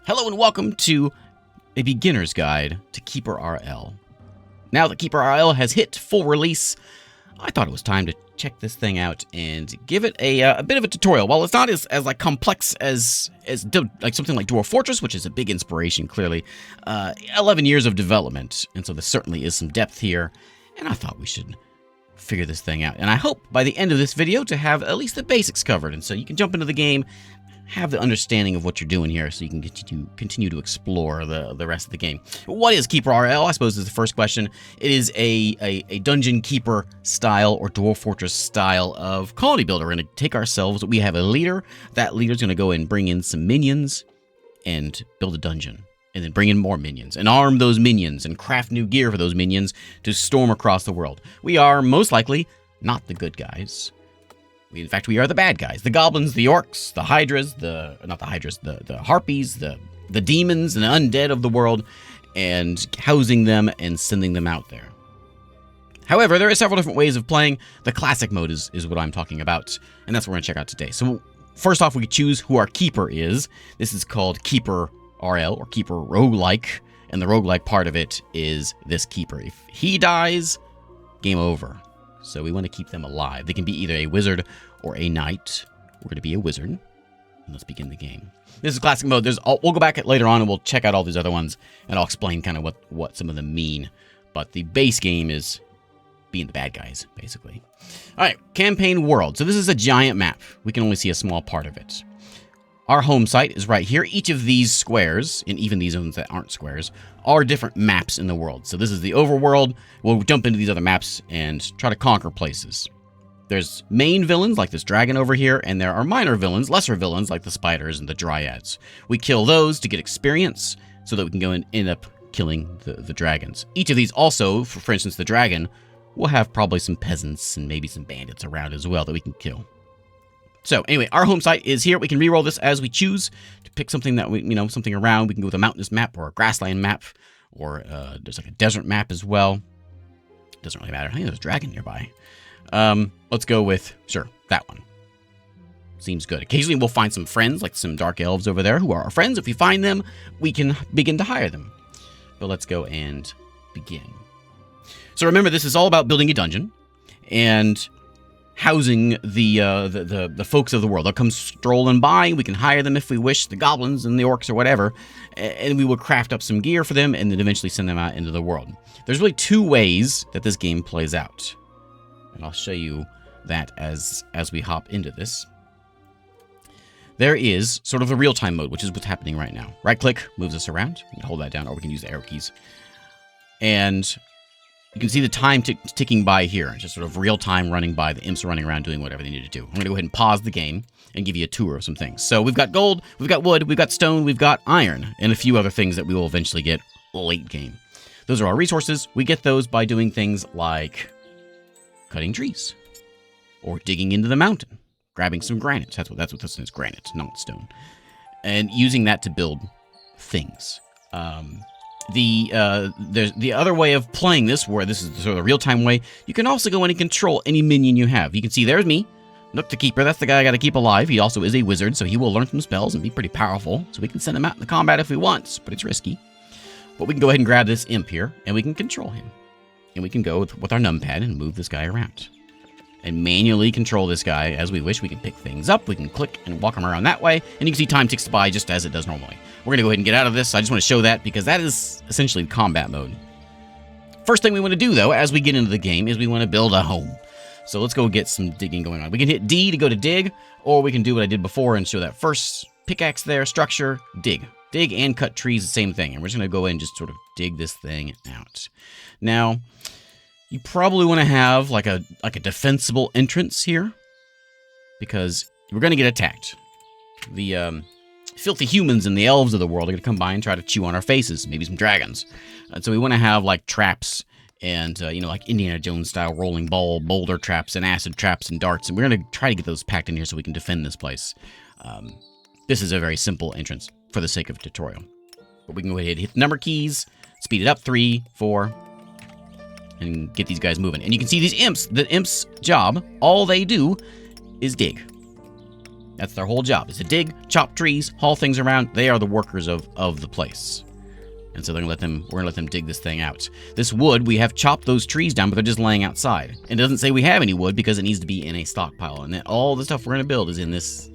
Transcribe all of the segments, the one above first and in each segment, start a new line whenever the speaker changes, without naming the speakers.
Hello and welcome to a beginner's guide to KeeperRL. Now that KeeperRL has hit full release, I thought it was time to check this thing out and give it a bit of a tutorial. While it's not as like complex as like something like Dwarf Fortress, which is a big inspiration, clearly, 11 years of development, and so there certainly is some depth here, and I thought we should figure this thing out. And I hope by the end of this video to have at least the basics covered, and so you can jump into the game, have the understanding of what you're doing here so you can continue to explore the rest of the game. What is KeeperRL, I suppose, is the first question. It is a dungeon keeper style or Dwarf Fortress style of colony builder. We're going to take ourselves, we have a leader. That leader's going to go and bring in some minions and build a dungeon. And then bring in more minions and arm those minions and craft new gear for those minions to storm across the world. We are most likely not the good guys. In fact, we are the bad guys. The goblins, the orcs, the hydras, the harpies, the demons, and the undead of the world, and housing them and sending them out there. However, there are several different ways of playing. The classic mode is what I'm talking about, and that's what we're going to check out today. So first off, we choose who our keeper is. This is called KeeperRL, or Keeper Roguelike, and the roguelike part of it is this keeper. If he dies, game over. So we want to keep them alive. They can be either a wizard or a knight. We're going to be a wizard. And let's begin the game. This is classic mode. We'll go back later on and we'll check out all these other ones, and I'll explain kind of what some of them mean. But the base game is being the bad guys, basically. All right, campaign world. So this is a giant map. We can only see a small part of it. Our home site is right here. Each of these squares, and even these ones that aren't squares, are different maps in the world. So this is the overworld. We'll jump into these other maps and try to conquer places. There's main villains like this dragon over here, and there are minor villains, lesser villains like the spiders and the dryads. We kill those to get experience so that we can go and end up killing the dragons. Each of these also, for instance, the dragon, will have probably some peasants and maybe some bandits around as well that we can kill. So anyway, our home site is here. We can reroll this as we choose to pick something that something around. We can go with a mountainous map or a grassland map, or there's like a desert map as well. Doesn't really matter. I think there's a dragon nearby. Let's go with, sure, that one. Seems good. Occasionally we'll find some friends, like some dark elves over there who are our friends. If we find them, we can begin to hire them. But let's go and begin. So remember, this is all about building a dungeon and housing the folks of the world. They'll come strolling by. We can hire them if we wish, the goblins and the orcs or whatever, and we will craft up some gear for them and then eventually send them out into the world. There's really two ways that this game plays out, and I'll show you that as we hop into this. There is sort of the real-time mode, which is what's happening right now. Right-click moves us around. You can hold that down, or we can use the arrow keys. And you can see the time ticking by here. It's just sort of real time running by. The imps are running around doing whatever they need to do. I'm going to go ahead and pause the game and give you a tour of some things. So we've got gold, we've got wood, we've got stone, we've got iron, and a few other things that we will eventually get late game. Those are our resources. We get those by doing things like cutting trees or digging into the mountain, grabbing some granite. That's what this is, granite, not stone. And using that to build things. The other way of playing this, where this is sort of the real-time way, you can also go in and control any minion you have. You can see there's me, Nook the Keeper. That's the guy I got to keep alive. He also is a wizard, so he will learn some spells and be pretty powerful. So we can send him out in the combat if we want, but it's risky. But we can go ahead and grab this imp here, and we can control him. And we can go with our numpad and move this guy around. And manually control this guy as we wish. We can pick things up, we can click and walk him around that way, and you can see time ticks by just as it does normally. We're going to go ahead and get out of this. I just want to show that because that is essentially combat mode. First thing we want to do, though, as we get into the game, is we want to build a home. So let's go get some digging going on. We can hit D to go to dig, or we can do what I did before and show that first pickaxe there, structure, dig. Dig and cut trees, the same thing. And we're just going to go in and just sort of dig this thing out. Now, you probably want to have like a defensible entrance here, because we're going to get attacked. The filthy humans and the elves of the world are going to come by and try to chew on our faces, maybe some dragons. And so we want to have like traps and, like Indiana Jones style rolling ball, boulder traps and acid traps and darts. And we're going to try to get those packed in here so we can defend this place. This is a very simple entrance for the sake of a tutorial. But we can go ahead and hit the number keys, speed it up, 3, 4, and get these guys moving. And you can see these imps, the imps' job, all they do is dig. That's their whole job, is to dig, chop trees, haul things around. They are the workers of the place. And so we're gonna let them dig this thing out. This wood, we have chopped those trees down, but they're just laying outside. It doesn't say we have any wood because it needs to be in a stockpile. And then all the stuff we're gonna build is in this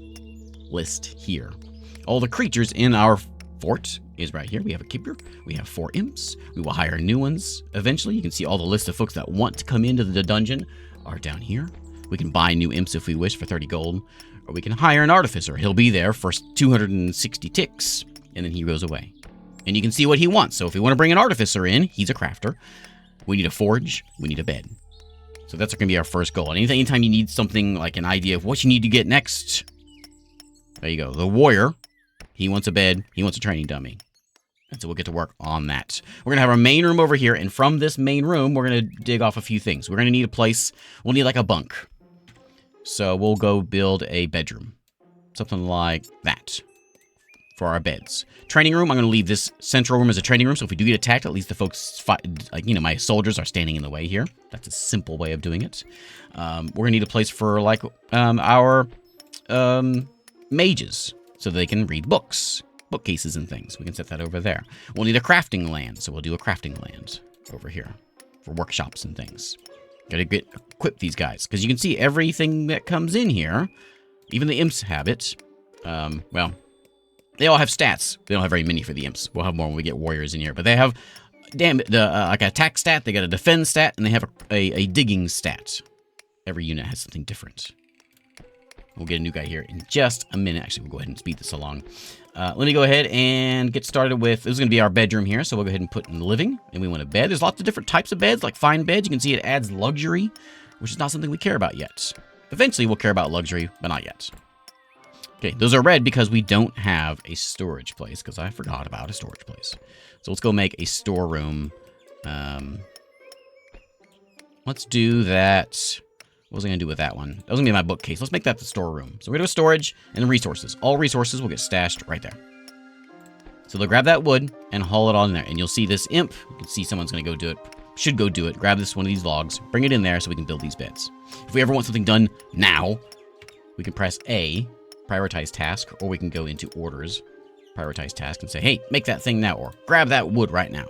list here. All the creatures in our fort is right here. We have a keeper. We have 4 imps. We will hire new ones eventually. You can see all the list of folks that want to come into the dungeon are down here. We can buy new imps if we wish for 30 gold. Or we can hire an artificer. He'll be there for 260 ticks, and then he goes away. And you can see what he wants. So if we want to bring an artificer in, he's a crafter. We need a forge. We need a bed. So that's going to be our first goal. And anytime you need something like an idea of what you need to get next, there you go. The warrior, he wants a bed. He wants a training dummy. And so we'll get to work on that. We're going to have our main room over here. And from this main room, we're going to dig off a few things. We're going to need a place. We'll need like a bunk. So we'll go build a bedroom. Something like that. For our beds. Training room, I'm going to leave this central room as a training room, so if we do get attacked, at least the folks fight, like, you know, my soldiers are standing in the way here. That's a simple way of doing it. We're going to need a place for, like, our mages, so they can read books, bookcases and things. We can set that over there. We'll need a crafting land, so we'll do a crafting land over here for workshops and things. Got to equip these guys, because you can see everything that comes in here, even the imps have it. Well, they all have stats. They don't have very many for the imps. We'll have more when we get warriors in here. But they have, like an attack stat, they got a defend stat, and they have a digging stat. Every unit has something different. We'll get a new guy here in just a minute. Actually, we'll go ahead and speed this along. Let me go ahead and get started with, this is going to be our bedroom here. So we'll go ahead and put in living, and we want a bed. There's lots of different types of beds, like fine beds. You can see it adds luxury, which is not something we care about yet. Eventually, we'll care about luxury, but not yet. Okay, those are red because we don't have a storage place, because I forgot about a storage place. So let's go make a storeroom. Let's do that. What was I going to do with that one? That was going to be my bookcase. Let's make that the storeroom. So we're going to do storage and then resources. All resources will get stashed right there. So they'll grab that wood and haul it on in there. And you'll see this imp. You can see someone's going to go do it. Should go do it. Grab one of these logs. Bring it in there so we can build these beds. If we ever want something done now, we can press A. Prioritize task, or we can go into orders, prioritize task, and say, hey, make that thing now, or grab that wood right now.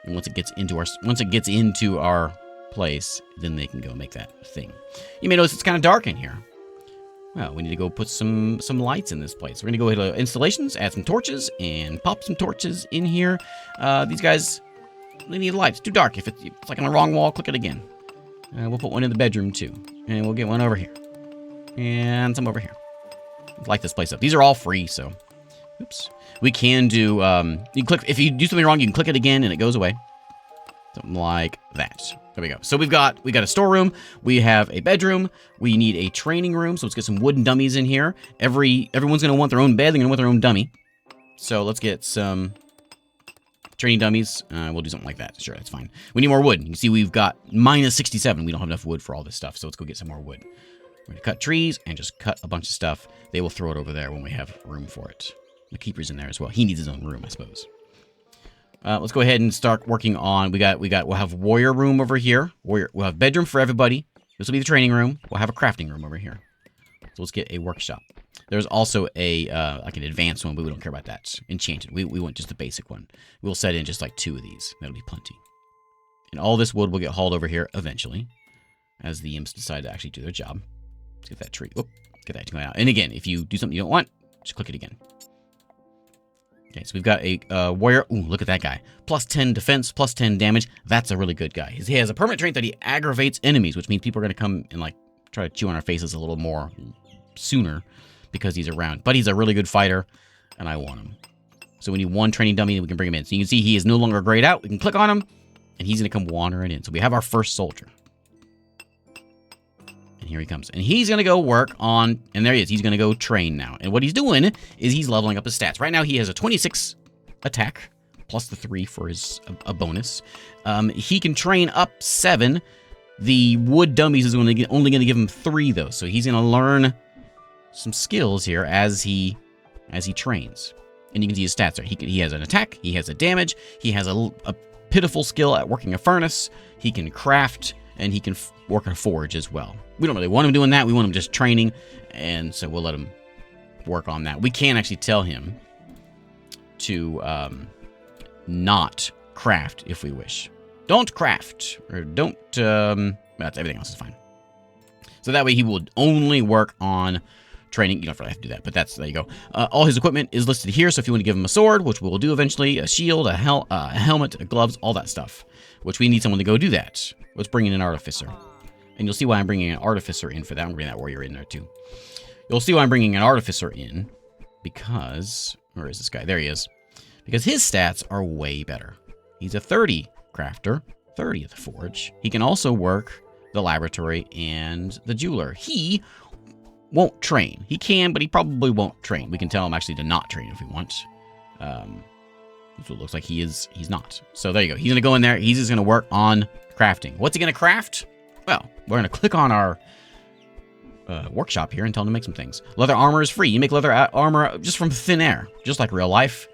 And once it gets into our place, then they can go make that thing. You may notice it's kind of dark in here. Well, we need to go put some lights in this place. We're gonna go ahead to installations, add some torches, and pop some torches in here. These guys, they need lights. Too dark. If it's like on the wrong wall, click it again. We'll put one in the bedroom too, and we'll get one over here, and some over here. Light this place up. These are all free, so oops. We can do you can click, if you do something wrong, you can click it again and it goes away. Something like that. There we go. So we got a storeroom, we have a bedroom, we need a training room, so let's get some wooden dummies in here. Everyone's gonna want their own bed, they're gonna want their own dummy. So let's get some training dummies. We'll do something like that. Sure, that's fine. We need more wood. You can see we've got minus 67. We don't have enough wood for all this stuff, so let's go get some more wood. We're going to cut trees and just cut a bunch of stuff. They will throw it over there when we have room for it. The keeper's in there as well. He needs his own room, I suppose. Let's go ahead and start working on, we'll have warrior room over here. We'll have bedroom for everybody. This will be the training room. We'll have a crafting room over here. So let's get a workshop. There's also like an advanced one, but we don't care about that. Enchanted. We want just the basic one. We'll set in just like 2 of these. That'll be plenty. And all this wood will get hauled over here eventually, as the imps decide to actually do their job. Let's get that tree. Oh, get that going out. And again, if you do something you don't want, just click it again. Okay, so we've got a warrior. Ooh, look at that guy. Plus 10 defense, plus 10 damage. That's a really good guy. He has a permanent trait that he aggravates enemies, which means people are going to come and like try to chew on our faces a little more sooner because he's around. But he's a really good fighter, and I want him. So we need 1 training dummy, and we can bring him in. So you can see he is no longer grayed out. We can click on him, and he's going to come wandering in. So we have our first soldier. And here he comes. And he's going to go work on, and there he is. He's going to go train now. And what he's doing is he's leveling up his stats. Right now he has a 26 attack, plus the 3 for his a bonus. He can train up 7. The wood dummies is only going to give him 3, though. So he's going to learn some skills here as he trains. And you can see his stats there. He has an attack. He has a damage. He has a pitiful skill at working a furnace. He can craft and he can work a forge as well. We don't really want him doing that. We want him just training, and so we'll let him work on that. We can actually tell him to not craft if we wish. Don't craft, or don't, everything else is fine. So that way he will only work on training. You don't really have to do that, but there you go. All his equipment is listed here, so if you want to give him a sword, which we will do eventually, a shield, a helmet, gloves, all that stuff, which we need someone to go do that. Let's bring in an artificer. And you'll see why I'm bringing an artificer in for that. I'm bringing that warrior in there too. You'll see why I'm bringing an artificer in, because, where is this guy? There he is. Because his stats are way better. He's a 30 crafter, 30 at the forge. He can also work the laboratory and the jeweler. He won't train. He can, but he probably won't train. We can tell him actually to not train if we want. So it looks like he's not. So there you go. He's going to go in there. He's just going to work on crafting. What's he going to craft? Well, we're going to click on our workshop here and tell him to make some things. Leather armor is free. You make leather armor just from thin air, just like real life.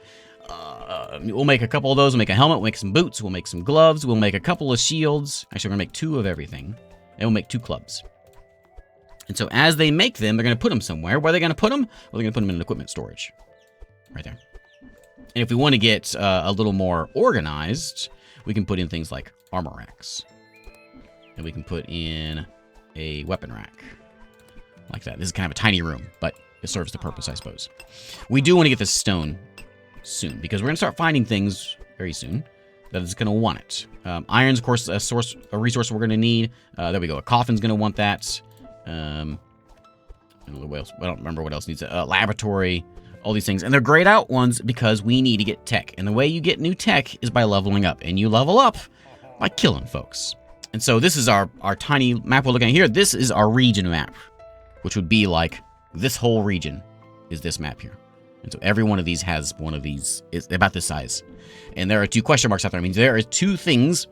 We'll make a couple of those. We'll make a helmet. We'll make some boots. We'll make some gloves. We'll make a couple of shields. Actually, we're going to make 2 of everything. And we'll make 2 clubs. And so as they make them, they're going to put them somewhere. Where are they going to put them? Well, they're going to put them in an equipment storage. Right there. And if we want to get a little more organized, we can put in things like armor racks. And we can put in a weapon rack. Like that. This is kind of a tiny room, but it serves the purpose, I suppose. We do want to get this stone soon, because we're going to start finding things very soon that is going to want it. Iron's, of course, a resource we're going to need. There we go. A coffin's going to want that. I don't remember what else needs it. Laboratory, all these things. And they're grayed out ones because we need to get tech. And the way you get new tech is by leveling up. And you level up by killing folks. And so this is our tiny map we're looking at here. This is our region map, which would be like this whole region is this map here. And so every one of these has one of these. It's about this size. And there are 2 question marks out there. I mean, there are 2 things.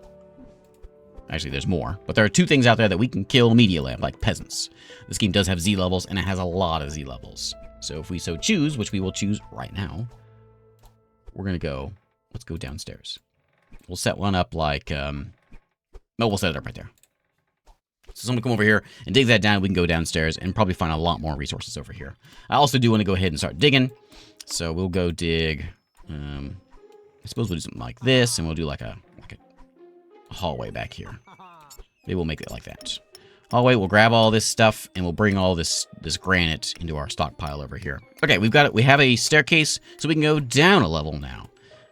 Actually, there's more. But there are 2 things out there that we can kill immediately, like peasants. This game does have Z levels, and it has a lot of Z levels. So if we so choose, which we will choose right now, we're going to go, let's go downstairs. We'll set one up like, we'll set it up right there. So someone come over here and dig that down. We can go downstairs and probably find a lot more resources over here. I also do want to go ahead and start digging. So we'll go dig, I suppose we'll do something like this, and we'll do like a hallway back here. Maybe we'll make it like that. Hallway, we'll grab all this stuff, and we'll bring all this granite into our stockpile over here. Okay, we've got it. We have a staircase, so we can go down a level now.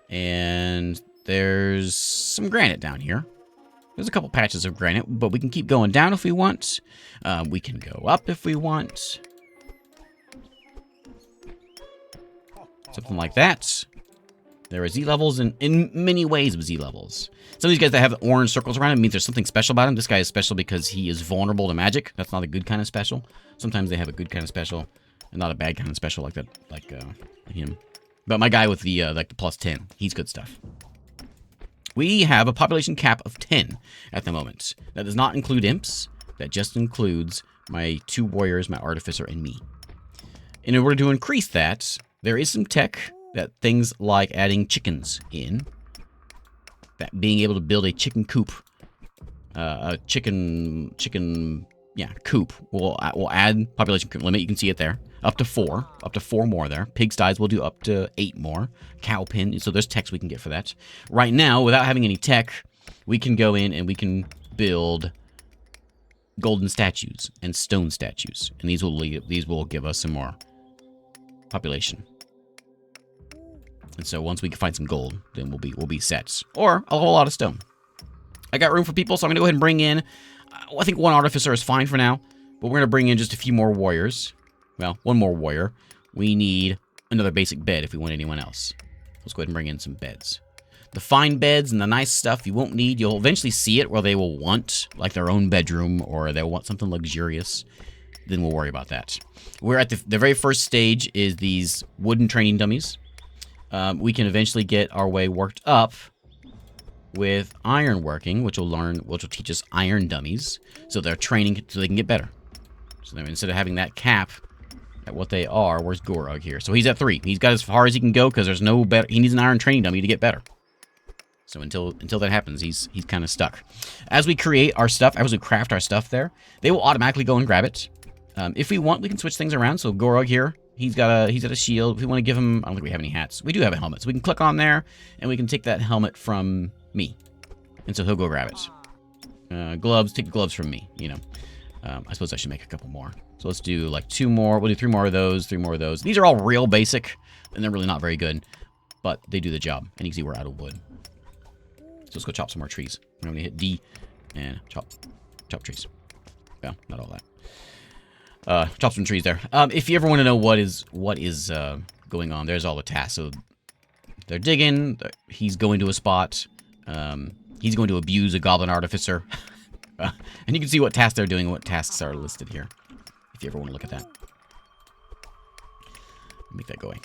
And there's some granite down here. There's a couple patches of granite, but we can keep going down if we want. We can go up if we want. Something like that. There are Z levels in many ways of Z levels. Some of these guys that have orange circles around it means there's something special about him. This guy is special because he is vulnerable to magic. That's not a good kind of special. Sometimes they have a good kind of special and not a bad kind of special like that, like him. But my guy with the like the +10, he's good stuff. We have a population cap of 10 at the moment. That does not include imps. That just includes my 2 warriors, my artificer, and me. In order to increase that, there is some tech that things like adding chickens in. That being able to build a chicken coop. Coop will add population limit. You can see it there. Up to 4. Up to 4 more there. Pigsties will do up to 8 more. Cow pen. So there's techs we can get for that. Right now, without having any tech, we can go in and we can build golden statues and stone statues. And these will give us some more population. And so once we can find some gold, then we'll be set. Or a whole lot of stone. I got room for people, so I'm going to go ahead and bring in... I think 1 artificer is fine for now. But we're going to bring in just a few more warriors. Well, 1 more warrior. We need another basic bed if we want anyone else. Let's go ahead and bring in some beds. The fine beds and the nice stuff you won't need. You'll eventually see it where they will want like their own bedroom or they'll want something luxurious. Then we'll worry about that. We're at the very first stage is these wooden training dummies. We can eventually get our way worked up with iron working, which will teach us iron dummies. So they're training so they can get better. So instead of having that cap at what they are, where's Gorog here? So he's at 3. He's got as far as he can go because there's no better. He needs an iron training dummy to get better. So until that happens, he's kind of stuck. As we create our stuff, as we craft our stuff there, they will automatically go and grab it. If we want, we can switch things around. So Gorog here, he's got a shield. If we want to give him, I don't think we have any hats. We do have a helmet, so we can click on there, and we can take that helmet from me. And so he'll go grab it. Gloves, take the gloves from me, you know. I suppose I should make a couple more. So let's do like 2 more. We'll do 3 more of those, 3 more of those. These are all real basic, and they're really not very good, but they do the job. And you can see we're out of wood. So let's go chop some more trees. I'm going to hit D and chop trees. Well, not all that. Chop some trees there. If you ever want to know what is going on, there's all the tasks. So they're digging. He's going to a spot. He's going to abuse a goblin artificer. And you can see what tasks they're doing and what tasks are listed here. If you ever want to look at that. Make that go away.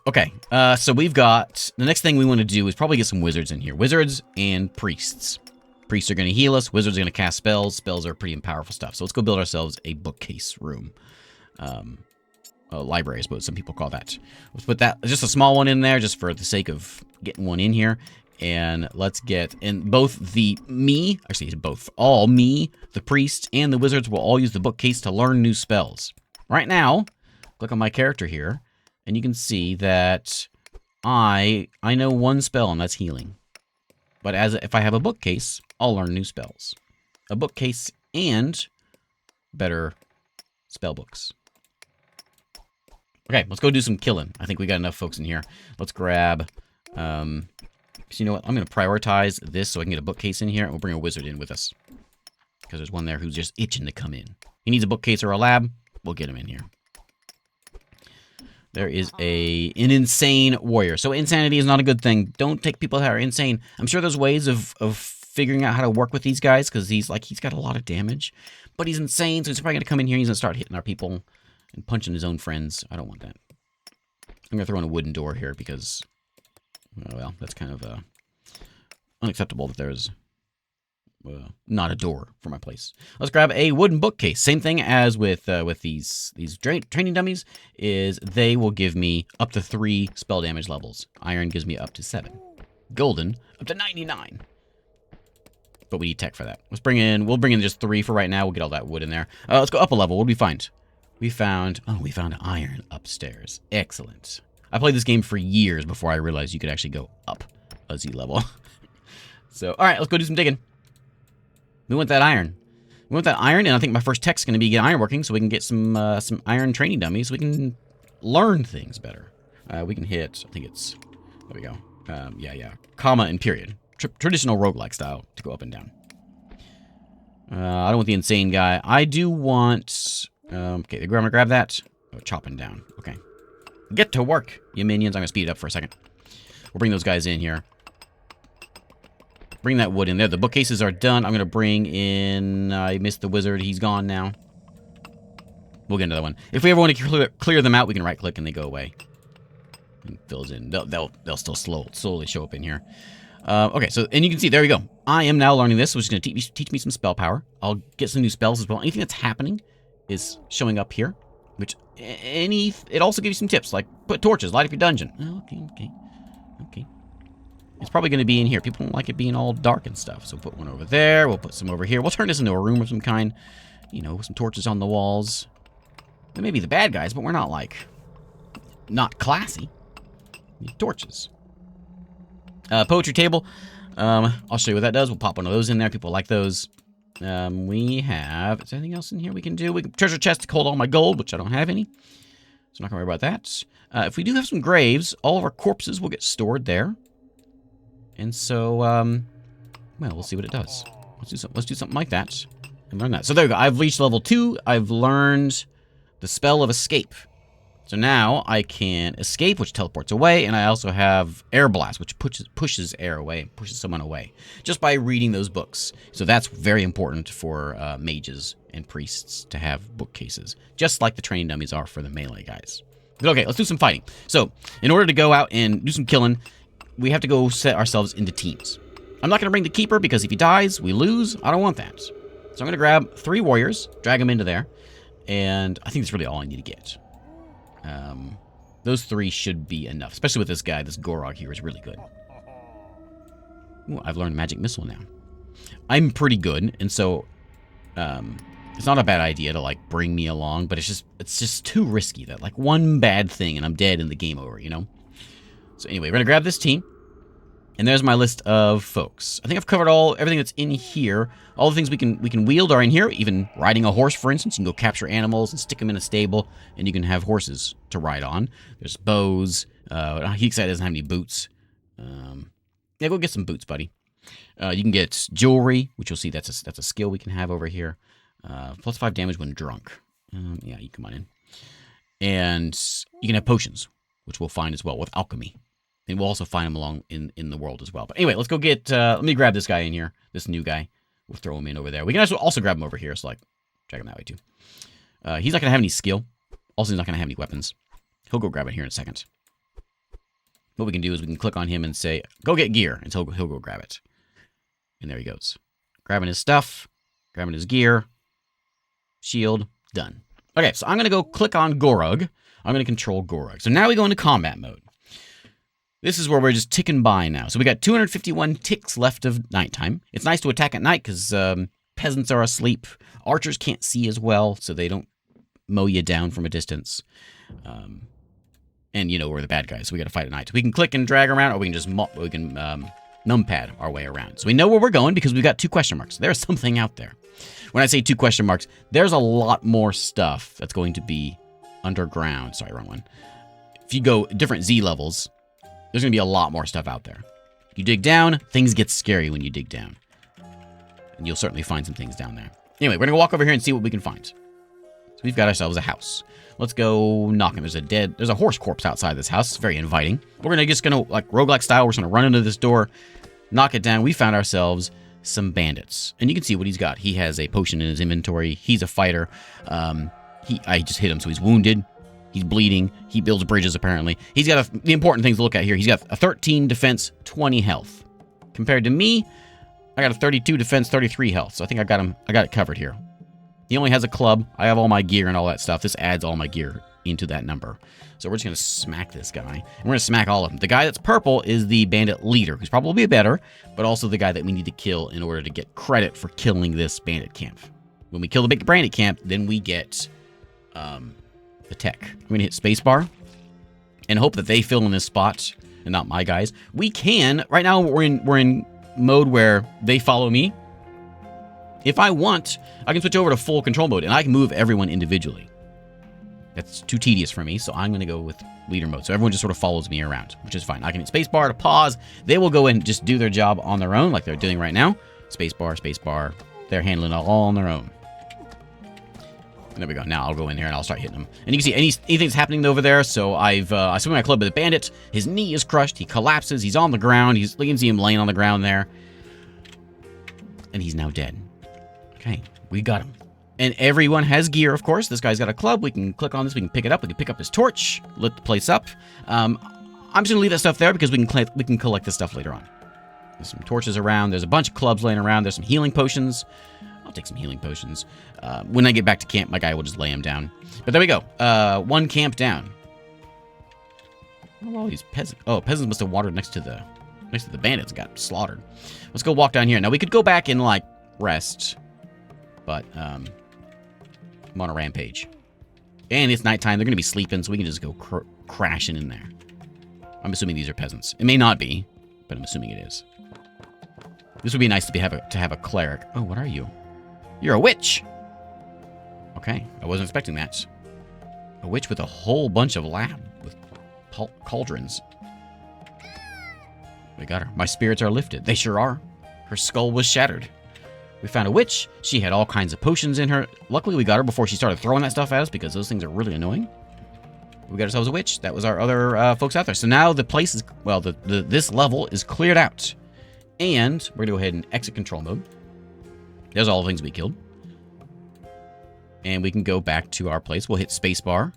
Okay, so we've got... The next thing we want to do is probably get some wizards in here. Wizards and priests. Priests are going to heal us. Wizards are going to cast spells. Spells are pretty powerful stuff. So let's go build ourselves a bookcase room. A library, I suppose some people call that. Let's put that... Just a small one in there, just for the sake of getting one in here. And let's get... And both the... All me, the priest, and the wizards will all use the bookcase to learn new spells. Right now, click on my character here. And you can see that I know 1 spell, and that's healing. But if I have a bookcase, I'll learn new spells. A bookcase and better spell books. Okay, let's go do some killing. I think we got enough folks in here. Let's grab... so you know what? I'm going to prioritize this so I can get a bookcase in here, and we'll bring a wizard in with us. Because there's one there who's just itching to come in. He needs a bookcase or a lab. We'll get him in here. There is an insane warrior. So insanity is not a good thing. Don't take people that are insane. I'm sure there's ways of figuring out how to work with these guys, because he's got a lot of damage. But he's insane, so he's probably going to come in here and he's going to start hitting our people and punching his own friends. I don't want that. I'm going to throw in a wooden door here because, well, that's kind of unacceptable that there's not a door for my place. Let's grab a wooden bookcase. Same thing as with these training dummies, is they will give me up to 3 spell damage levels. Iron gives me up to 7. Golden up to 99. But we need tech for that. We'll bring in just 3 for right now. We'll get all that wood in there. Let's go up a level. What did we find? We found iron upstairs. Excellent. I played this game for years before I realized you could actually go up a Z level. So, all right, let's go do some digging. We want that iron. And I think my first tech's going to be get ironworking so we can get some iron training dummies so we can learn things better. We can hit, I think it's, there we go. Yeah, comma and period. Traditional roguelike style to go up and down. I don't want the insane guy. I do want, okay, I'm going to grab that. Oh, chopping down. Okay. Get to work, you minions. I'm going to speed it up for a second. We'll bring those guys in here. Bring that wood in there. The bookcases are done. I'm going to bring in... I missed the wizard. He's gone now. We'll get another one. If we ever want to clear them out, we can right-click and they go away. And fills in. They'll still slowly show up in here. Okay, so... And you can see, there we go. I am now learning this, which is going to teach me some spell power. I'll get some new spells as well. Anything that's happening is showing up here. Which... It also gives you some tips, like put torches, light up your dungeon. Okay. It's probably going to be in here. People don't like it being all dark and stuff. So put one over there. We'll put some over here. We'll turn this into a room of some kind. You know, some torches on the walls. They may be the bad guys, but we're not not classy. We need torches. Poetry table. I'll show you what that does. We'll pop one of those in there. People like those. We have... Is there anything else in here we can do? Treasure chest to hold all my gold, which I don't have any. So I'm not going to worry about that. If we do have some graves, all of our corpses will get stored there. And so, well, we'll see what it does. Let's do something like that and learn that. So there we go. I've reached level 2. I've learned the spell of escape. So now I can escape, which teleports away, and I also have air blast, which pushes air away, pushes someone away, just by reading those books. So that's very important for mages and priests to have bookcases, just like the training dummies are for the melee guys. But okay, let's do some fighting. So in order to go out and do some killing, we have to go set ourselves into teams. I'm not going to bring the keeper because if he dies, we lose. I don't want that. So I'm going to grab 3 warriors, drag them into there, and I think that's really all I need to get. Those 3 should be enough, especially with this guy. This Gorog here is really good. Ooh, I've learned magic missile now. I'm pretty good, and so it's not a bad idea to like bring me along, but it's just too risky that like one bad thing and I'm dead and the game over, you know? So anyway, we're gonna grab this team. And there's my list of folks. I think I've covered everything that's in here. All the things we can wield are in here. Even riding a horse, for instance. You can go capture animals and stick them in a stable, and you can have horses to ride on. There's bows. Heakside doesn't have any boots. Yeah, go get some boots, buddy. You can get jewelry, which you'll see that's a skill we can have over here. Plus 5 damage when drunk. Yeah, you come on in. And you can have potions, which we'll find as well with alchemy. And we'll also find them along in the world as well. But anyway, let's go get... let me grab this guy in here. This new guy. We'll throw him in over there. We can also grab him over here. So, like, check him that way, too. He's not going to have any skill. Also, he's not going to have any weapons. He'll go grab it here in a second. What we can do is we can click on him and say, go get gear. And he'll go grab it. And there he goes. Grabbing his stuff. Grabbing his gear. Shield. Done. Okay, so I'm going to go click on Gorug. I'm going to control Gorug. So now we go into combat mode. This is where we're just ticking by now. So we got 251 ticks left of nighttime. It's nice to attack at night because peasants are asleep. Archers can't see as well, so they don't mow you down from a distance. And, you know, we're the bad guys, so we got to fight at night. So we can click and drag around, or we can just numpad our way around. So we know where we're going because we've got 2 question marks. There's something out there. When I say 2 question marks, there's a lot more stuff that's going to be underground. Sorry, wrong one. If you go different Z levels... there's going to be a lot more stuff out there. You dig down, things get scary when you dig down. And you'll certainly find some things down there. Anyway, we're going to walk over here and see what we can find. So we've got ourselves a house. Let's go knocking. There's a horse corpse outside this house. It's very inviting. We're just going to, like roguelike style, we're just going to run into this door, knock it down. We found ourselves some bandits. And you can see what he's got. He has a potion in his inventory. He's a fighter. I just hit him, so he's wounded. He's bleeding. He builds bridges, apparently. He's got the important things to look at here. He's got a 13 defense, 20 health. Compared to me, I got a 32 defense, 33 health. So I think I got it covered here. He only has a club. I have all my gear and all that stuff. This adds all my gear into that number. So we're just going to smack this guy. And we're going to smack all of them. The guy that's purple is the bandit leader, who's probably better, but also the guy that we need to kill in order to get credit for killing this bandit camp. When we kill the big bandit camp, then we get... the tech. I'm going to hit spacebar and hope that they fill in this spot and not my guys. We can. Right now we're in mode where they follow me. If I want, I can switch over to full control mode and I can move everyone individually. That's too tedious for me, so I'm going to go with leader mode. So everyone just sort of follows me around, which is fine. I can hit spacebar to pause. They will go and just do their job on their own like they're doing right now. Spacebar, spacebar. They're handling it all on their own. There we go. Now I'll go in there and I'll start hitting him. And you can see anything's happening over there. So I swing my club with a bandit. His knee is crushed. He collapses. He's on the ground. You can see him laying on the ground there. And he's now dead. Okay, we got him. And everyone has gear, of course. This guy's got a club. We can click on this. We can pick it up. We can pick up his torch. Lit the place up. I'm just gonna leave that stuff there because we can collect this stuff later on. There's some torches around. There's a bunch of clubs laying around. There's some healing potions. I'll take some healing potions. When I get back to camp, my guy will just lay him down. But there we go. 1 camp down. Oh, all these peasants. Oh, peasants must have wandered next to the bandits and got slaughtered. Let's go walk down here. Now, we could go back and, like, rest. But, I'm on a rampage. And it's nighttime. They're going to be sleeping, so we can just go crashing in there. I'm assuming these are peasants. It may not be, but I'm assuming it is. This would be nice to have a cleric. Oh, what are you? You're a witch. Okay, I wasn't expecting that. A witch with a whole bunch of with cauldrons. We got her. My spirits are lifted. They sure are. Her skull was shattered. We found a witch. She had all kinds of potions in her. Luckily, we got her before she started throwing that stuff at us because those things are really annoying. We got ourselves a witch. That was our other folks out there. So now the place is, well, this level is cleared out. And we're going to go ahead and exit control mode. There's all the things we killed. And we can go back to our place. We'll hit spacebar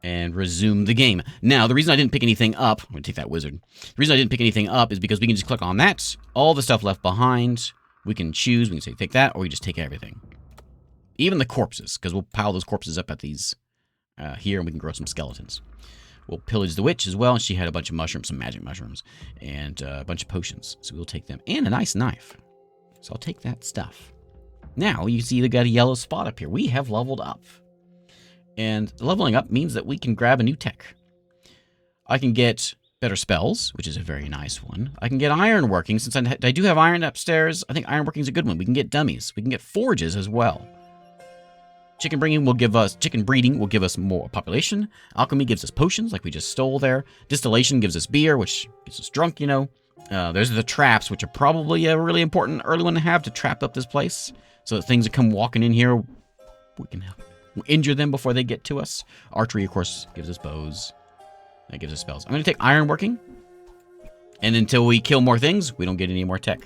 and resume the game. Now, the reason I didn't pick anything up, I'm going to take that wizard. The reason I didn't pick anything up is because we can just click on that. All the stuff left behind, we can choose. We can say take that, or we just take everything. Even the corpses, because we'll pile those corpses up at these here, and we can grow some skeletons. We'll pillage the witch as well, and she had a bunch of mushrooms, some magic mushrooms, and a bunch of potions. So we'll take them, and a nice knife. So I'll take that stuff. Now, you see they got a yellow spot up here. We have leveled up. And leveling up means that we can grab a new tech. I can get better spells, which is a very nice one. I can get iron working. Since I do have iron upstairs, I think iron working is a good one. We can get dummies. We can get forges as well. Chicken breeding will give us more population. Alchemy gives us potions, like we just stole there. Distillation gives us beer, which gets us drunk, you know. There's the traps, which are probably a really important early one to have to trap up this place. So that things that come walking in here, we can injure them before they get to us. Archery, of course, gives us bows. That gives us spells. I'm going to take iron working. And until we kill more things, we don't get any more tech.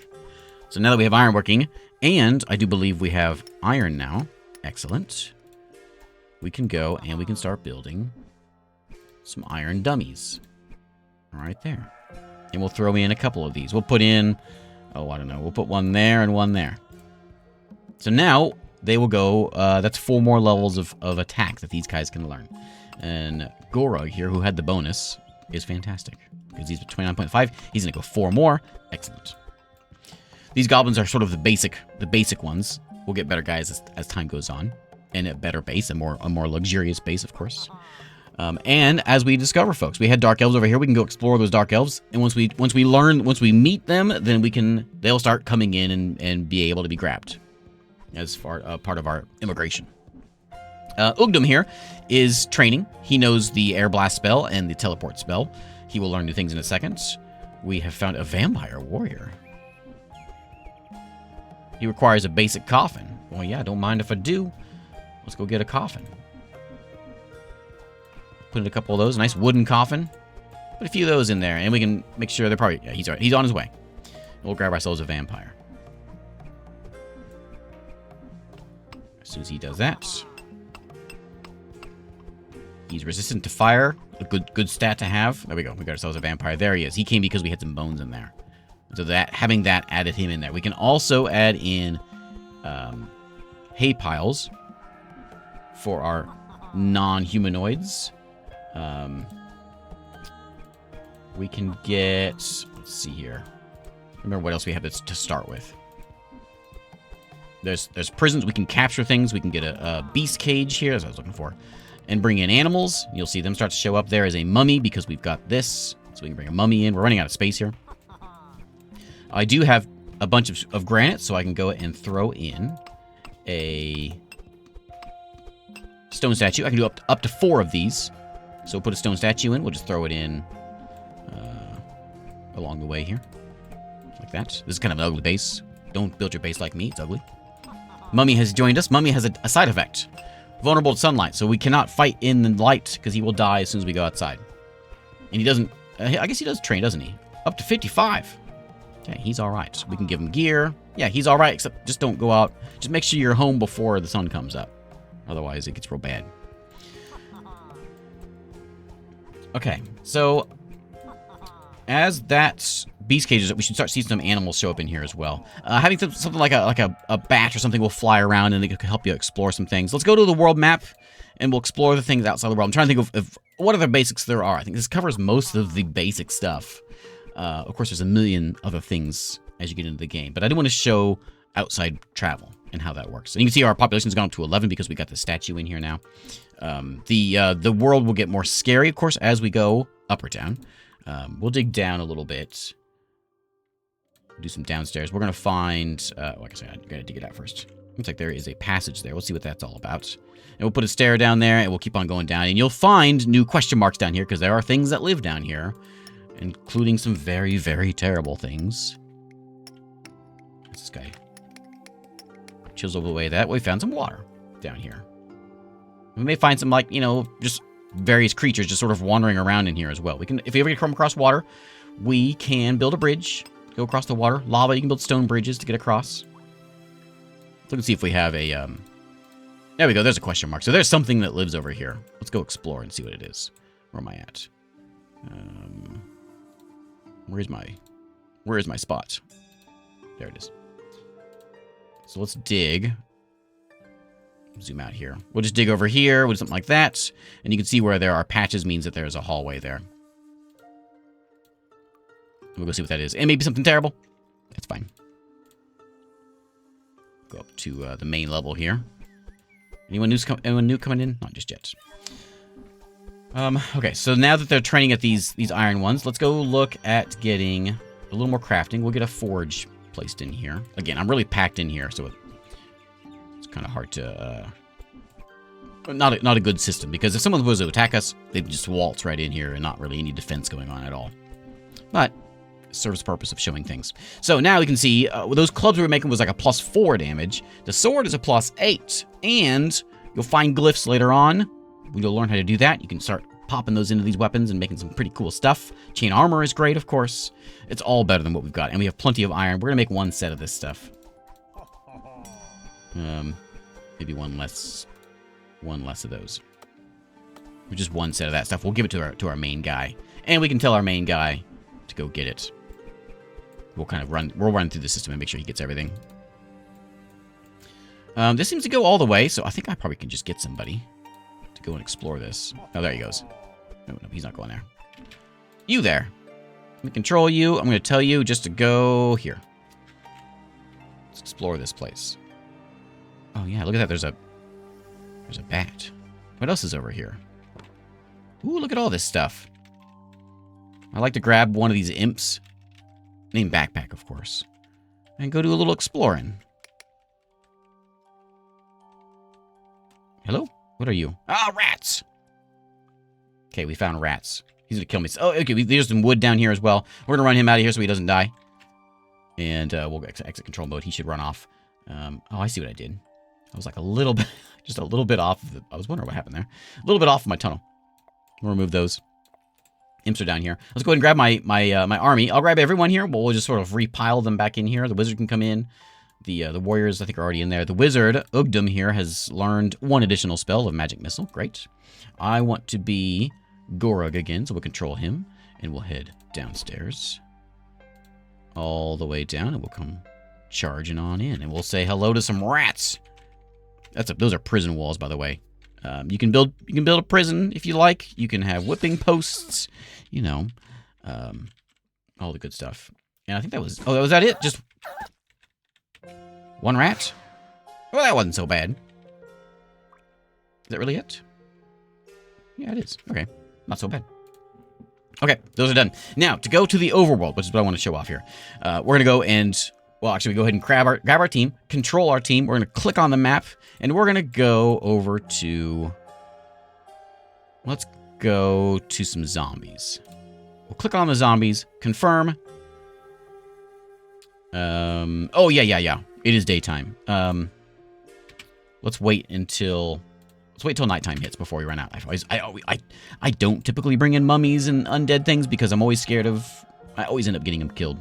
So now that we have iron working, and I do believe we have iron now. Excellent. We can go and we can start building some iron dummies. Right there. And we'll throw in a couple of these. We'll put in, oh, I don't know. We'll put one there and one there. So now they will go, that's 4 more levels of attack that these guys can learn. And Gora here, who had the bonus, is fantastic. Because he's at 29.5. He's going to go 4 more. Excellent. These goblins are sort of the basic ones. We'll get better guys as time goes on. And a better base, a more luxurious base, of course. And as we discover folks, we had dark elves over here. We can go explore those dark elves. And once we meet them, then they'll start coming in and be able to be grabbed as part of our immigration. Ugdum here is training. He knows the air blast spell and the teleport spell. He will learn new things in a second. We have found a vampire warrior. He requires a basic coffin. Well, yeah, don't mind if I do. Let's go get a coffin. Put in a couple of those. Nice wooden coffin. Put a few of those in there, and we can make sure they're probably... Yeah, he's all right. He's on his way. We'll grab ourselves a vampire. As soon as he does that... He's resistant to fire. A good stat to have. There we go. We got ourselves a vampire. There he is. He came because we had some bones in there. So having that added him in there. We can also add in hay piles for our non-humanoids. We can get... Let's see here. Remember what else we have to start with. There's prisons. We can capture things. We can get a beast cage here. That's what I was looking for. And bring in animals. You'll see them start to show up there as a mummy because we've got this. So we can bring a mummy in. We're running out of space here. I do have a bunch of granite, so I can go and throw in a stone statue. I can do up to 4 of these. So we'll put a stone statue in. We'll just throw it in along the way here. Like that. This is kind of an ugly base. Don't build your base like me. It's ugly. Mummy has joined us. Mummy has a side effect. Vulnerable to sunlight, so we cannot fight in the light because he will die as soon as we go outside. And he doesn't... I guess he does train, doesn't he? Up to 55. Okay, he's all right. We can give him gear. Yeah, he's all right, except just don't go out. Just make sure you're home before the sun comes up. Otherwise, it gets real bad. Okay, so... As that beast cage is up, we should start seeing some animals show up in here as well. Having something like a bat or something will fly around and they can help you explore some things. Let's go to the world map and we'll explore the things outside the world. I'm trying to think of what other basics there are. I think this covers most of the basic stuff. Of course, there's a million other things as you get into the game, but I do want to show outside travel and how that works. And you can see our population's gone up to 11 because we got the statue in here now. The world will get more scary, of course, as we go up or down. We'll dig down a little bit. Do some downstairs. We're going to find... like I said, I'm going to dig it out first. Looks like there is a passage there. We'll see what that's all about. And we'll put a stair down there, and we'll keep on going down. And you'll find new question marks down here, because there are things that live down here, including some very, very terrible things. What's this guy? Chisel away that. We found some water down here. We may find some, like, you know, just... various creatures just sort of wandering around in here as well. We can, if you ever come across water, we can build a bridge, go across the water. Lava, you can build stone bridges to get across. Look and see if we have a, there we go, there's a question mark. So there's something that lives over here. Let's go explore and see what it is. Where am I at? Where's my spot? There it is. So let's dig zoom out here. We'll just dig over here. We'll do something like that. And you can see where there are patches means that there's a hallway there. We'll go see what that is. And maybe something terrible. That's fine. Go up to the main level here. Anyone new coming in? Not just yet. Okay, so now that they're training at these iron ones, let's go look at getting a little more crafting. We'll get a forge placed in here. Again, I'm really packed in here, so it's kind of hard to... Not a good system, because if someone was to attack us, they'd just waltz right in here and not really any defense going on at all. But it serves the purpose of showing things. So now we can see those clubs we were making was like a +4 damage. The sword is a +8, and you'll find glyphs later on. You'll learn how to do that. You can start popping those into these weapons and making some pretty cool stuff. Chain armor is great, of course. It's all better than what we've got. And we have plenty of iron. We're going to make one set of this stuff. Maybe one less of those. Or just one set of that stuff. We'll give it to our main guy. And we can tell our main guy to go get it. We'll run through the system and make sure he gets everything. This seems to go all the way, so I think I probably can just get somebody to go and explore this. Oh, there he goes. No, he's not going there. You there. Let me control you. I'm going to tell you just to go here. Let's explore this place. Oh, yeah, look at that. There's a bat. What else is over here? Ooh, look at all this stuff. I like to grab one of these imps. Named Backpack, of course. And go do a little exploring. Hello? What are you? Ah, rats! Okay, we found rats. He's gonna kill me. Oh, okay, there's some wood down here as well. We're gonna run him out of here so he doesn't die. And we'll exit control mode. He should run off. Oh, I see what I did. I was like a little bit, just a little bit off. I was wondering what happened there. A little bit off of my tunnel. We'll remove those. Imps are down here. Let's go ahead and grab my army. I'll grab everyone here. We'll just sort of repile them back in here. The wizard can come in. The warriors, I think, are already in there. The wizard, Ugdum here, has learned one additional spell of magic missile. Great. I want to be Gorug again, so we'll control him. And we'll head downstairs. All the way down, and we'll come charging on in. And we'll say hello to some rats. Those are prison walls, by the way. You can build a prison if you like. You can have whipping posts, you know, all the good stuff. And I think that was that it? Just one rat? Well, that wasn't so bad. Is that really it? Yeah, it is. Okay, not so bad. Okay, those are done. Now, to go to the overworld, which is what I want to show off here. We're going to go and, well, actually, we go ahead and grab our team, control our team. We're going to click on the map, and we're going to go over to, let's go to some zombies. We'll click on the zombies, confirm. Oh, yeah. It is daytime. Let's wait until nighttime hits before we run out. I don't typically bring in mummies and undead things because I'm always scared of. I always end up getting them killed.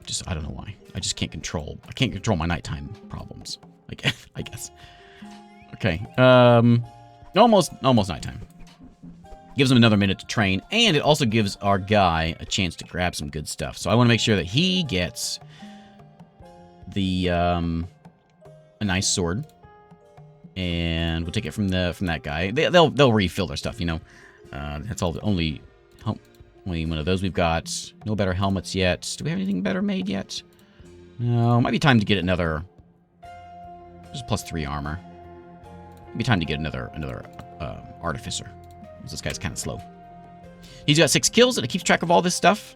Just I don't know why. I just can't control. I can't control my nighttime problems. I guess. Okay. Almost nighttime. Gives him another minute to train, and it also gives our guy a chance to grab some good stuff. So I want to make sure that he gets the a nice sword. And we'll take it from that guy. They'll refill their stuff, you know. That's all. Only one of those we've got. No better helmets yet. Do we have anything better made yet? No. Might be time to get another. Just +3 armor. Might be time to get another artificer. This guy's kind of slow. He's got 6 kills, and it keeps track of all this stuff.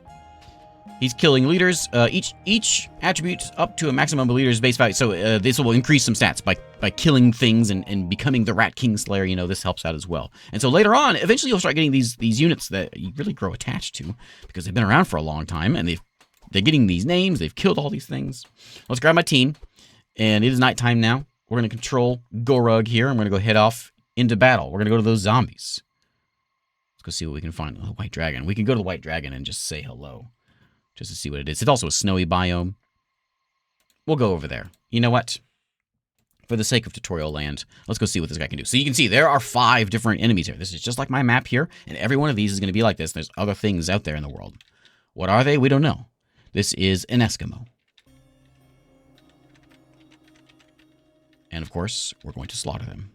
He's killing leaders. Each attribute up to a maximum of leader's base value. So this will increase some stats by killing things and becoming the Rat King Slayer. You know, this helps out as well. And so later on, eventually you'll start getting these units that you really grow attached to because they've been around for a long time and they're getting these names. They've killed all these things. Let's grab my team, and it is nighttime now. We're going to control Gorug here. I'm going to go head off into battle. We're going to go to those zombies. Let's go see what we can find. Oh, the White Dragon. We can go to the White Dragon and just say hello. Just to see what it is. It's also a snowy biome. We'll go over there. You know what? For the sake of tutorial land, let's go see what this guy can do. So you can see there are 5 different enemies here. This is just like my map here, and every one of these is going to be like this. There's other things out there in the world. What are they? We don't know. This is an Eskimo. And, of course, we're going to slaughter them.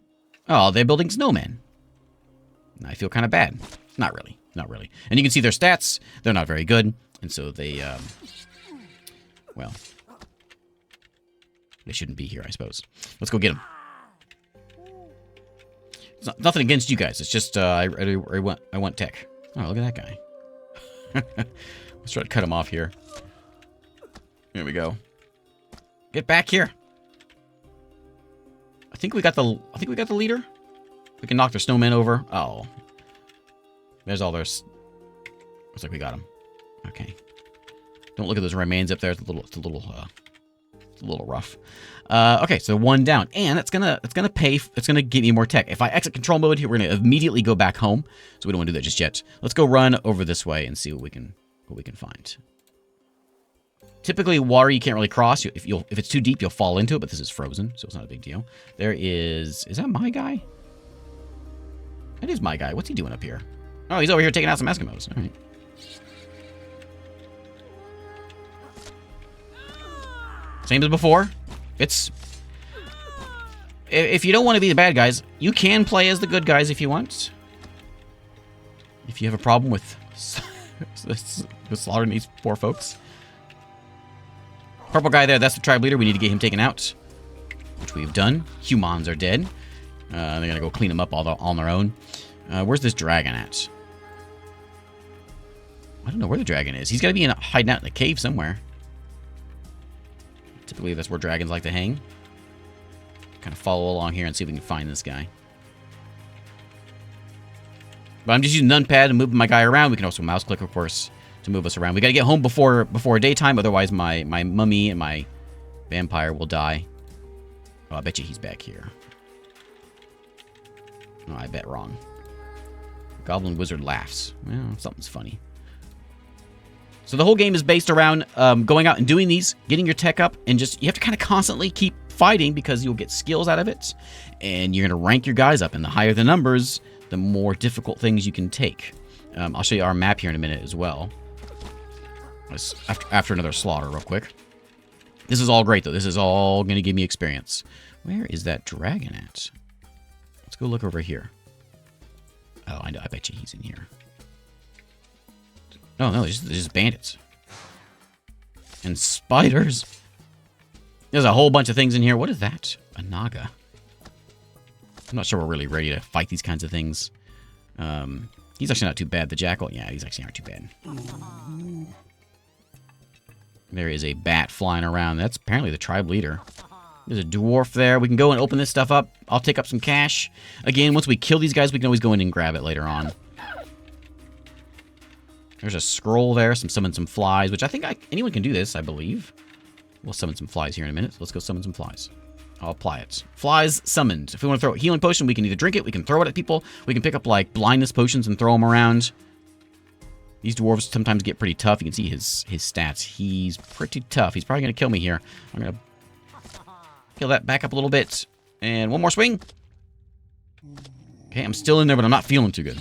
Oh, they're building snowmen. I feel kind of bad. Not really. Not really. And you can see their stats. They're not very good. And so they, well, they shouldn't be here, I suppose. Let's go get them. It's nothing against you guys. It's just, I want tech. Oh, look at that guy. Let's try to cut him off here. Here we go. Get back here. I think we got the leader. We can knock their snowmen over. Oh. There's all their... Looks like we got them. Okay. Don't look at those remains up there. It's a little rough. Okay, so one down. And it's gonna give me more tech. If I exit control mode here, we're gonna immediately go back home. So we don't want to do that just yet. Let's go run over this way and see what we can find. Typically, water you can't really cross. If it's too deep, you'll fall into it, but this is frozen, so it's not a big deal. There is that my guy? That is my guy. What's he doing up here? Oh, he's over here taking out some Eskimos. All right. Same as before. If you don't want to be the bad guys, you can play as the good guys if you want. If you have a problem with slaughtering these poor folks. Purple guy there, that's the tribe leader. We need to get him taken out, which we've done. Humans are dead. They're going to go clean them up all on their own. Where's this dragon at? I don't know where the dragon is. He's got to be hiding out in a cave somewhere. Typically, that's where dragons like to hang. Kind of follow along here and see if we can find this guy. But I'm just using numpad and moving my guy around. We can also mouse click, of course, to move us around. We got to get home before daytime, otherwise my mummy and my vampire will die. Oh, I bet you he's back here. Oh, I bet wrong. Goblin Wizard laughs. Well, something's funny. So the whole game is based around going out and doing these, getting your tech up, and you have to kind of constantly keep fighting because you'll get skills out of it, and you're going to rank your guys up, and the higher the numbers, the more difficult things you can take. I'll show you our map here in a minute as well. After another slaughter real quick. This is all great, though. This is all going to give me experience. Where is that dragon at? Let's go look over here. Oh, I know. I bet you he's in here. Oh, no, there's just bandits. And spiders. There's a whole bunch of things in here. What is that? A naga. I'm not sure we're really ready to fight these kinds of things. He's actually not too bad. The jackal, yeah, he's actually not too bad. There is a bat flying around. That's apparently the tribe leader. There's a dwarf there. We can go and open this stuff up. I'll take up some cash. Again, once we kill these guys, we can always go in and grab it later on. There's a scroll there. Summon some flies, which I think anyone can do this, I believe. We'll summon some flies here in a minute. So let's go summon some flies. I'll apply it. Flies summoned. If we want to throw a healing potion, we can either drink it, we can throw it at people, we can pick up like blindness potions and throw them around. These dwarves sometimes get pretty tough. You can see his stats. He's pretty tough. He's probably going to kill me here. I'm going to heal that back up a little bit. And one more swing. Okay, I'm still in there, but I'm not feeling too good.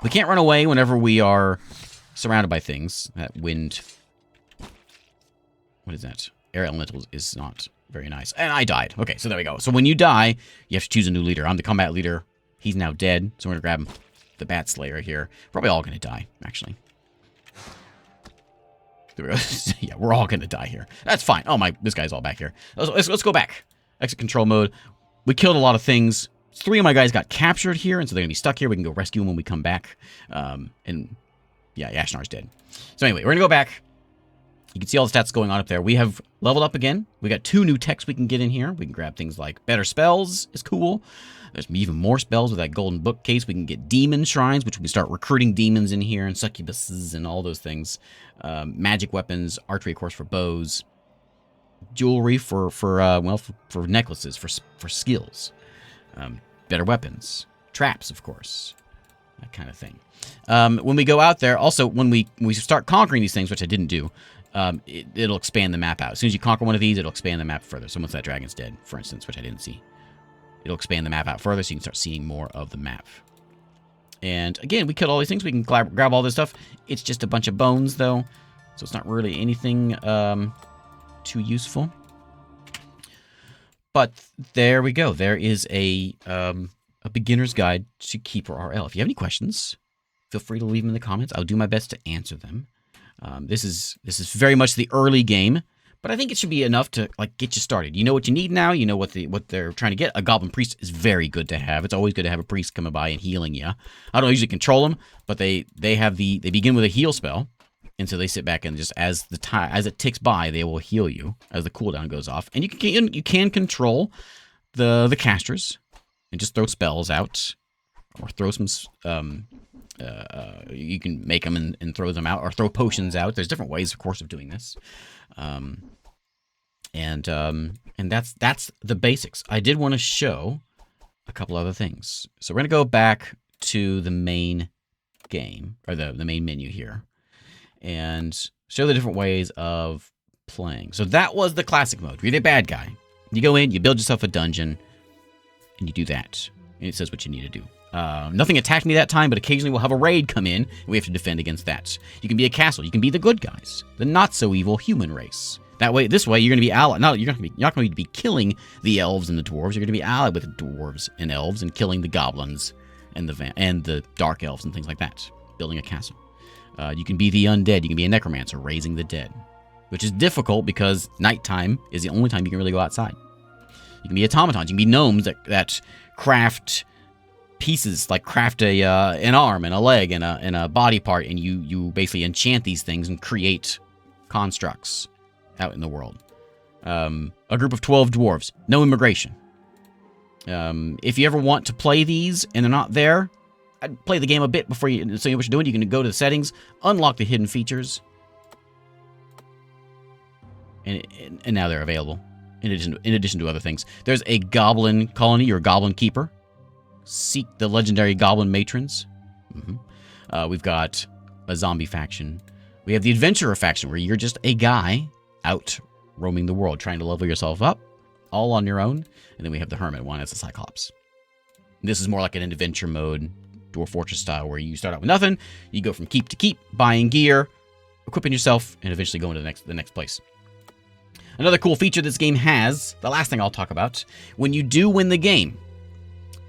We can't run away whenever we are surrounded by things. That wind... What is that? Air elemental is not very nice. And I died. Okay, so there we go. So when you die, you have to choose a new leader. I'm the combat leader. He's now dead, so we're going to grab him. The Bat Slayer here. Probably all going to die, actually. There we go. Yeah, we're all going to die here. That's fine. Oh, this guy's all back here. Let's go back. Exit control mode. We killed a lot of things. 3 of my guys got captured here, and so they're going to be stuck here. We can go rescue them when we come back. And, yeah, Yashnar's dead. So anyway, we're going to go back. You can see all the stats going on up there. We have leveled up again. We got 2 new techs we can get in here. We can grab things like better spells is cool. There's even more spells with that golden bookcase. We can get demon shrines, which we can start recruiting demons in here, and succubuses and all those things. Magic weapons, archery, of course, for bows. Jewelry for necklaces, for skills. Better weapons. Traps, of course. That kind of thing. When we go out there, also, when we start conquering these things, which I didn't do, it'll expand the map out. As soon as you conquer one of these, it'll expand the map further. So once that dragon's dead, for instance, which I didn't see, it'll expand the map out further so you can start seeing more of the map. And again, we killed all these things. We can grab all this stuff. It's just a bunch of bones, though, so it's not really anything too useful. But there we go. There is a beginner's guide to KeeperRL. If you have any questions, feel free to leave them in the comments. I'll do my best to answer them. This is very much the early game, but I think it should be enough to like get you started. You know what you need now. You know what they're trying to get. A goblin priest is very good to have. It's always good to have a priest coming by and healing you. I don't usually control them, but they begin with a heal spell, and so they sit back and just as it ticks by, they will heal you as the cooldown goes off. And you can control the casters and just throw spells out or throw some you can make them and throw them out, or throw potions out. There's different ways, of course, of doing this. And that's the basics. I did want to show a couple other things. So we're going to go back to the main game, or the main menu here, and show the different ways of playing. So that was the classic mode. You're the bad guy. You go in, you build yourself a dungeon, and you do that. And it says what you need to do. Nothing attacked me that time, but occasionally we'll have a raid come in, and we have to defend against that. You can be a castle. You can be the good guys, the not-so-evil human race. This way, you're going to be allied. No, you're not going to be killing the elves and the dwarves. You're going to be allied with the dwarves and elves and killing the goblins and the dark elves and things like that. Building a castle. You can be the undead. You can be a necromancer, raising the dead, which is difficult because nighttime is the only time you can really go outside. You can be automatons. You can be gnomes that craft pieces, like craft an arm and a leg and a body part, and you basically enchant these things and create constructs out in the world. A group of 12 dwarves, no immigration. If you ever want to play these and they're not there, I'd play the game a bit before you say what you're doing. You can go to the settings, unlock the hidden features, and now they're available. In addition to other things, there's a goblin colony or goblin keeper. Seek the legendary goblin matrons. We've got a zombie faction. We have the adventurer faction, where you're just a guy out roaming the world, trying to level yourself up, all on your own. And then we have the hermit one as a cyclops. This is more like an adventure mode, Dwarf Fortress style, where you start out with nothing. You go from keep to keep, buying gear, equipping yourself, and eventually going to the next place. Another cool feature this game has, the last thing I'll talk about, when you do win the game,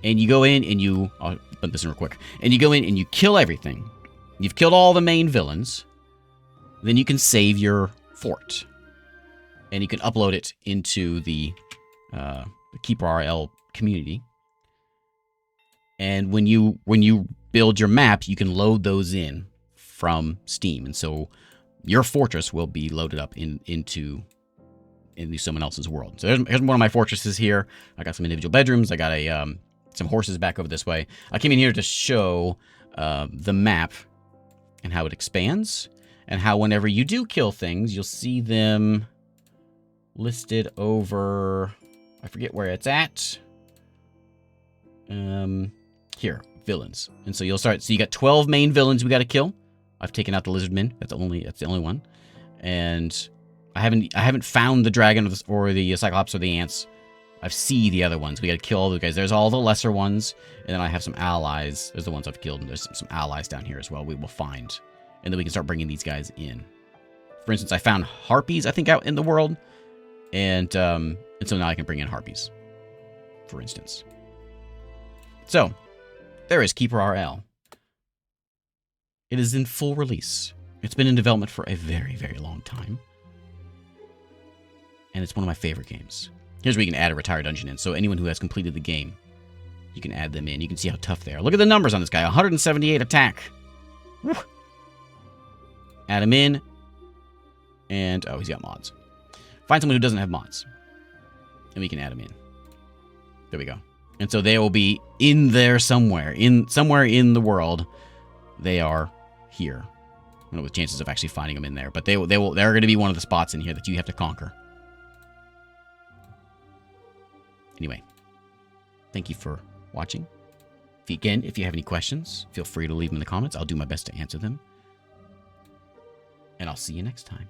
and you go in and I'll put this in real quick, and you go in and you kill everything. You've killed all the main villains. Then you can save your fort. And you can upload it into the KeeperRL community. And when you build your map, you can load those in from Steam. And so your fortress will be loaded up into someone else's world. So here's one of my fortresses here. I got some individual bedrooms. I got some horses back over this way. I came in here to show the map and how it expands, and how whenever you do kill things, you'll see them listed over, I forget where it's at. Here, villains. And so you'll start, so you got 12 main villains we got to kill. I've taken out the lizardmen. That's the only one. And I haven't found the dragon or the cyclops or the ants. I see the other ones. We got to kill all the guys. There's all the lesser ones, and then I have some allies. There's the ones I've killed, and there's some allies down here as well we will find. And then we can start bringing these guys in. For instance, I found harpies, I think, out in the world, and so now I can bring in harpies, for instance. So, there is KeeperRL. It is in full release. It's been in development for a very, very long time. And it's one of my favorite games. Here's where you can add a retired dungeon in. So anyone who has completed the game, you can add them in. You can see how tough they are. Look at the numbers on this guy. 178 attack. Woo. Add him in. And, oh, he's got mods. Find someone who doesn't have mods. And we can add him in. There we go. And so they will be in there somewhere. Somewhere in the world. They are here. I don't know what the chances of actually finding them in there. But they're going to be one of the spots in here that you have to conquer. Anyway, thank you for watching. If you have any questions, feel free to leave them in the comments. I'll do my best to answer them. And I'll see you next time.